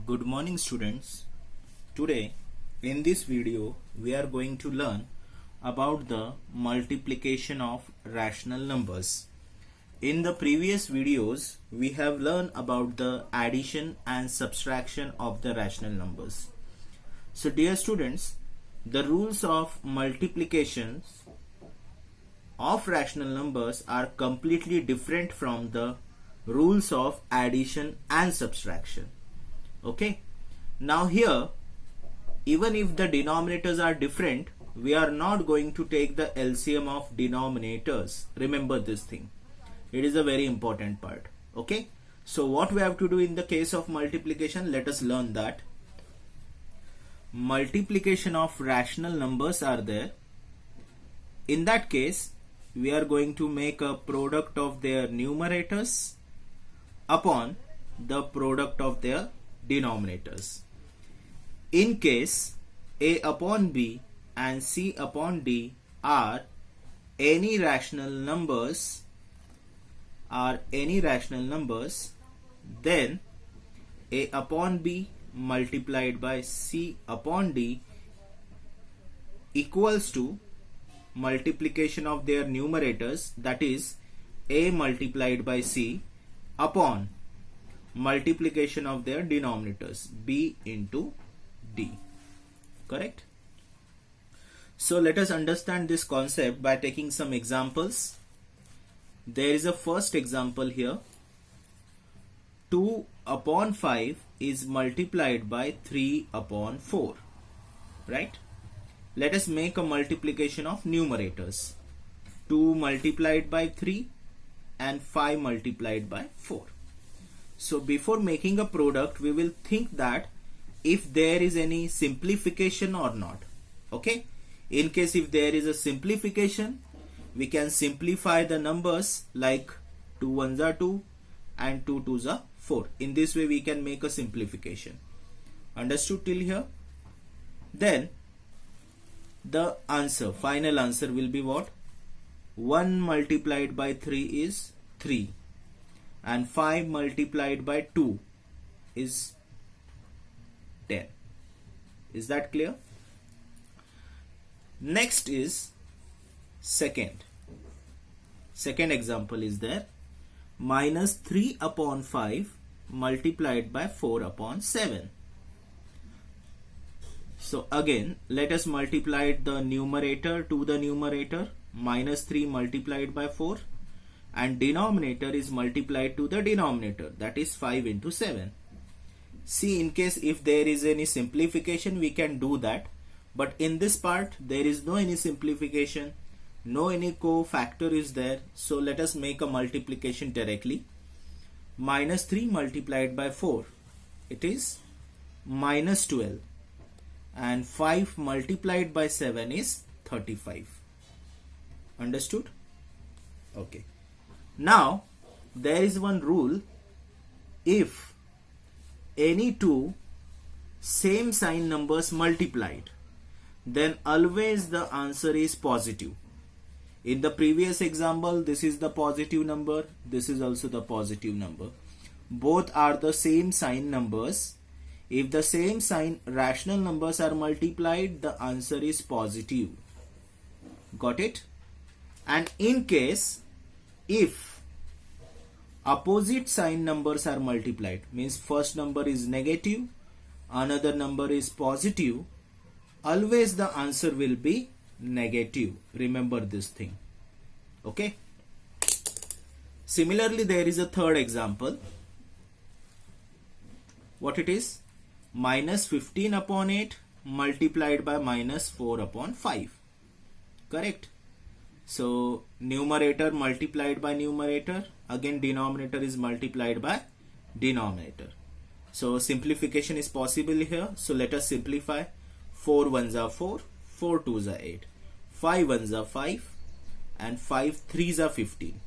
Good morning students. Today in this video we are going to learn about the multiplication of rational numbers. In the previous videos we have learned about the addition and subtraction of the rational numbers. So dear students, the rules of multiplication of rational numbers are completely different from the rules of addition and subtraction. Okay, now here even if the denominators are different, we are not going to take the LCM of denominators. Remember this thing, it is a very important part. Okay, so what we have to do in the case of multiplication, let us learn that. Multiplication of rational numbers are there. In that case we are going to make a product of their numerators upon the product of their denominators. In case A upon B and C upon D are any rational numbers, then A upon B multiplied by C upon D equals to multiplication of their numerators, that is A multiplied by C upon multiplication of their denominators, B into D. Correct? So let us understand this concept by taking some examples. There is a first example here. 2 upon 5 is multiplied by 3 upon 4. Right? Let us make a multiplication of numerators. 2 multiplied by 3 and 5 multiplied by 4. So before making a product, we will think that if there is any simplification or not. Okay, in case if there is a simplification, we can simplify the numbers like 2 ones are 2 and 2 twos are 4. In this way we can make a simplification. Understood till here? Then the answer, final answer will be what? 1 multiplied by 3 is 3 and 5 multiplied by 2 is 10. Is that clear? Next is second example is there. Minus 3 upon 5 multiplied by 4 upon 7. So again let us multiply the numerator to the numerator. Minus 3 multiplied by 4 and denominator is multiplied to the denominator, that is 5 into 7. See, in case if there is any simplification we can do that, but in this part there is no any simplification, no any cofactor is there, so let us make a multiplication directly. Minus 3 multiplied by 4, it is minus 12 and 5 multiplied by 7 is 35. Understood? Okay. Now there is one rule. If any two same sign numbers multiplied, then always the answer is positive. In the previous example, this is the positive number, this is also the positive number. Both are the same sign numbers. If the same sign rational numbers are multiplied, the answer is positive. Got it? And in case if opposite sign numbers are multiplied, means first number is negative, another number is positive, always the answer will be negative. Remember this thing. Okay. Similarly, there is a third example. What it is? Minus 15 upon 8 multiplied by minus 4 upon 5. Correct? So numerator multiplied by numerator, again denominator is multiplied by denominator. So simplification is possible here. So let us simplify. 4 ones are 4, 4 twos are 8, 5 ones are 5 and 5 threes are 15.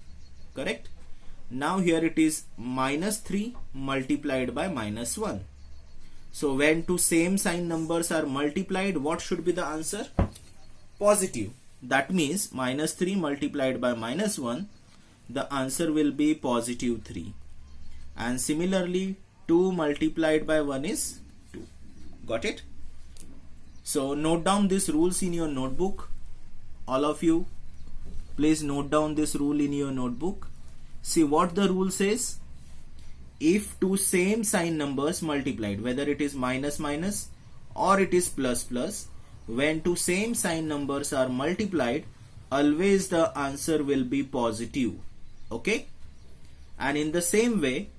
Correct? Now here it is minus 3 multiplied by minus 1. So when two same sign numbers are multiplied, what should be the answer? Positive. That means minus 3 multiplied by minus 1, the answer will be positive 3. And similarly 2 multiplied by 1 is 2. Got it? So note down these rules in your notebook. All of you, please note down this rule in your notebook. See what the rule says. If two same sign numbers multiplied, whether it is minus minus or it is plus plus, when two same sign numbers are multiplied, always the answer will be positive. Okay? And in the same way,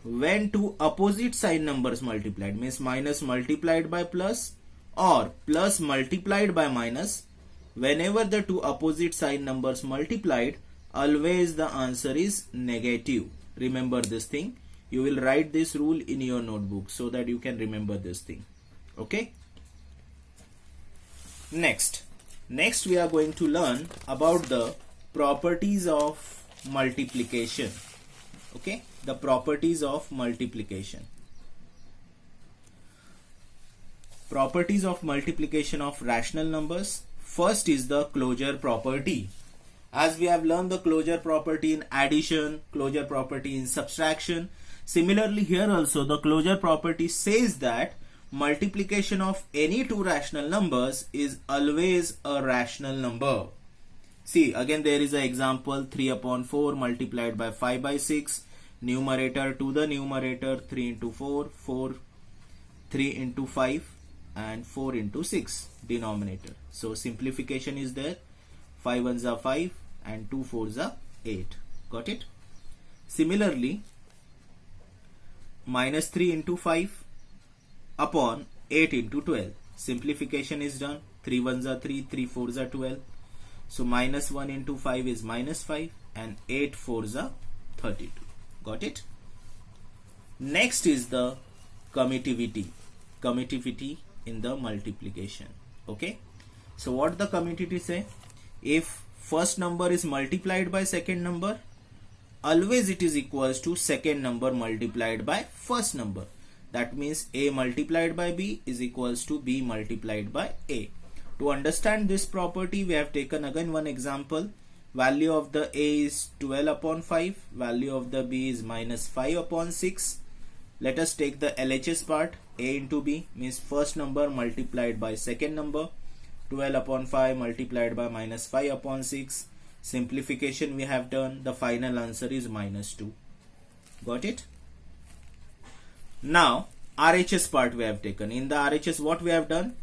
when two opposite sign numbers multiplied, means minus multiplied by plus or plus multiplied by minus, whenever the two opposite sign numbers multiplied, always the answer is negative. Remember this thing. You will write this rule in your notebook so that you can remember this thing. Okay? Next we are going to learn about the properties of multiplication. Okay? The properties of multiplication. Properties of multiplication of rational numbers. First is the closure property. As we have learned the closure property in addition, closure property in subtraction, similarly here also the closure property says that multiplication of any two rational numbers is always a rational number. See, again there is an example, 3 upon 4 multiplied by 5 by 6, numerator to the numerator, 3 into 4, 3 into 5 and 4 into 6 denominator. So simplification is there, 5 ones are 5 and 2 fours are 8. Got it? Similarly, minus 3 into 5 upon 8 into 12. Simplification is done. 3 ones are 3, 3 fours are 12. So minus 1 into 5 is minus 5 and 8 fours are 32. Got it? Next is the commutativity. Commutativity in the multiplication. Okay? So what the commutativity say? If first number is multiplied by second number, always it is equals to second number multiplied by first number. That means A multiplied by B is equals to B multiplied by A. To understand this property, we have taken again one example. Value of the A is 12 upon 5. Value of the B is minus 5 upon 6. Let us take the LHS part. A into B means first number multiplied by second number. 12 upon 5 multiplied by minus 5 upon 6. Simplification we have done. The final answer is minus 2. Got it? Now RHS part we have taken. In the RHS what we have done?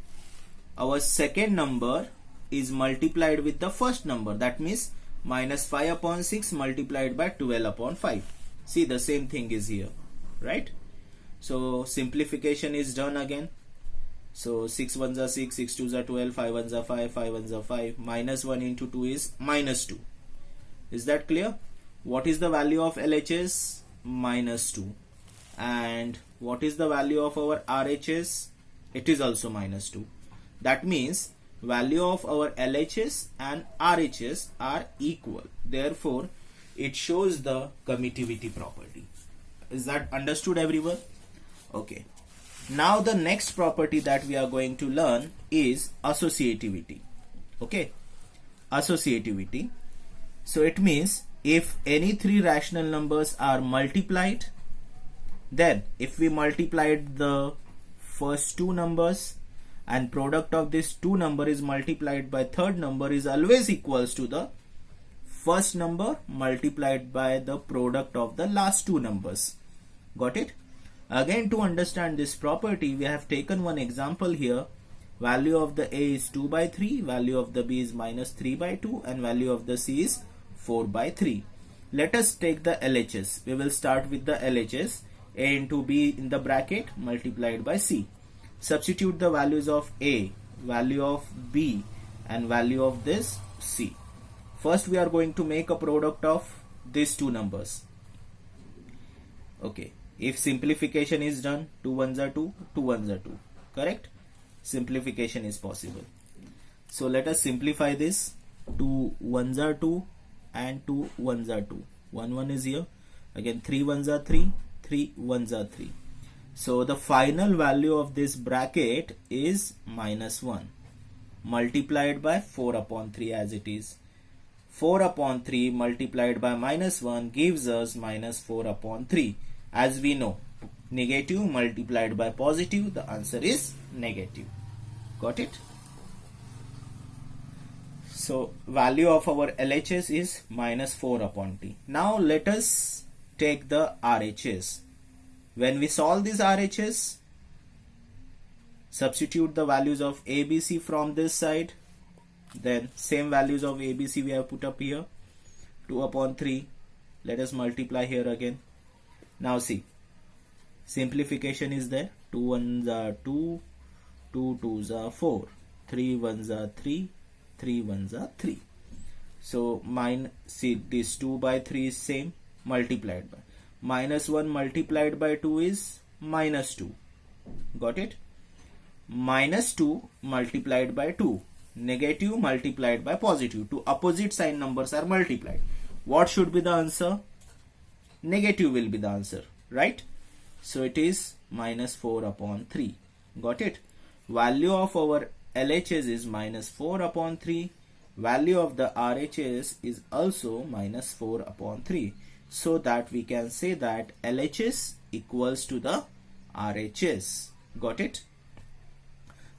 Our second number is multiplied with the first number. That means minus 5 upon 6 multiplied by 12 upon 5. See, the same thing is here. Right? So simplification is done again. So 6 ones are 6, 6 twos are 12, 5 ones are 5, 5 ones are 5. Minus 1 into 2 is minus 2. Is that clear? What is the value of LHS? Minus 2. And what is the value of our RHS? It is also minus 2. That means value of our LHS and RHS are equal. Therefore, it shows the commutativity property. Is that understood, everyone? Okay. Now the next property that we are going to learn is associativity. Okay. Associativity. So it means if any three rational numbers are multiplied, then if we multiplied the first two numbers and product of this two number is multiplied by third number is always equals to the first number multiplied by the product of the last two numbers. Got it? Again, to understand this property, we have taken one example here. Value of the A is 2 by 3, value of the B is minus 3 by 2 and value of the C is 4 by 3. Let us take the LHS. We will start with the LHS. A into B in the bracket multiplied by C. Substitute the values of A, value of B and value of this C. First we are going to make a product of these two numbers. Okay. If simplification is done, 2 ones are 2, 2 ones are 2. Correct? Simplification is possible. So let us simplify this. 2 ones are 2 and 2 ones are 2. 1 1 is here. Again 3 ones are 3, 3 ones are 3. So the final value of this bracket is minus 1 multiplied by 4 upon 3 as it is. 4 upon 3 multiplied by minus 1 gives us minus 4 upon 3. As we know, Negative multiplied by positive, the answer is negative. Got it? So value of our LHS is minus 4 upon t. Now let us take the RHS. When we solve this RHS, substitute the values of ABC from this side. Then same values of ABC we have put up here. 2 upon 3. Let us multiply here again. Now see, simplification is there. 2 1s are 2, 2 2s are 4, 3 1s are 3, 3 1s are 3. So see, this 2 by 3 is same, multiplied by. Minus 1 multiplied by 2 is minus 2. Got it? Minus 2 multiplied by 2. Negative multiplied by positive. Two opposite sign numbers are multiplied. What should be the answer? Negative will be the answer, right? So it is minus 4 upon 3. Got it? Value of our LHS is minus 4 upon 3. Value of the RHS is also minus 4 upon 3. So that we can say that LHS equals to the RHS. Got it?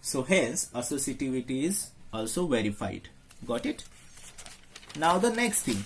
So hence associativity is also verified. Got it? Now the next thing.